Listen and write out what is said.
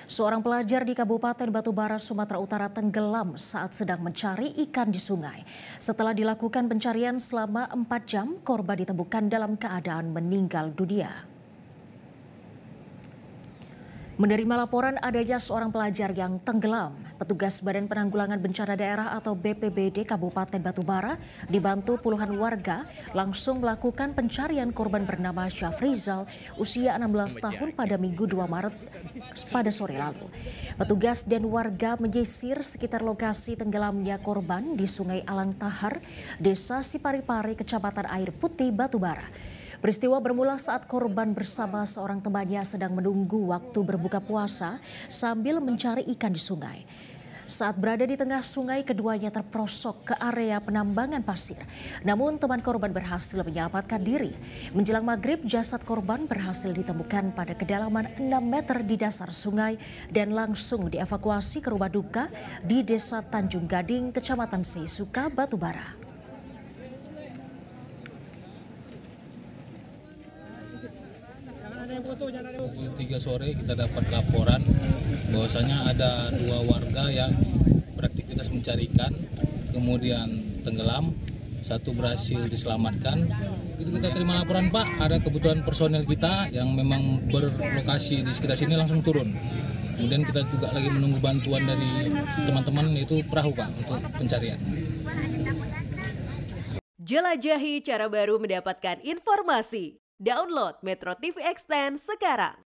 Seorang pelajar di Kabupaten Batubara, Sumatera Utara tenggelam saat sedang mencari ikan di sungai. Setelah dilakukan pencarian selama 4 jam, korban ditemukan dalam keadaan meninggal dunia. Menerima laporan adanya seorang pelajar yang tenggelam, petugas Badan Penanggulangan Bencana Daerah atau BPBD Kabupaten Batubara dibantu puluhan warga langsung melakukan pencarian korban bernama Syafrizal, usia 16 tahun pada Minggu 2 Maret pada sore lalu. Petugas dan warga menyisir sekitar lokasi tenggelamnya korban di Sungai Alang Tahar, Desa Siparipari, Kecamatan Air Putih, Batubara. Peristiwa bermula saat korban bersama seorang temannya sedang menunggu waktu berbuka puasa sambil mencari ikan di sungai. Saat berada di tengah sungai, keduanya terperosok ke area penambangan pasir. Namun teman korban berhasil menyelamatkan diri. Menjelang maghrib, jasad korban berhasil ditemukan pada kedalaman 6 meter di dasar sungai dan langsung dievakuasi ke rumah duka di Desa Tanjung Gading, Kecamatan Seisuka, Batubara. Pukul 3 sore kita dapat laporan bahwasanya ada 2 warga yang beraktivitas mencari ikan, kemudian tenggelam, 1 berhasil diselamatkan. Itu kita terima laporan, Pak, ada kebutuhan personel kita yang memang berlokasi di sekitar sini langsung turun. Kemudian kita juga lagi menunggu bantuan dari teman-teman, yaitu perahu, Pak, untuk pencarian. Jelajahi cara baru mendapatkan informasi. Download Metro TV Extend sekarang.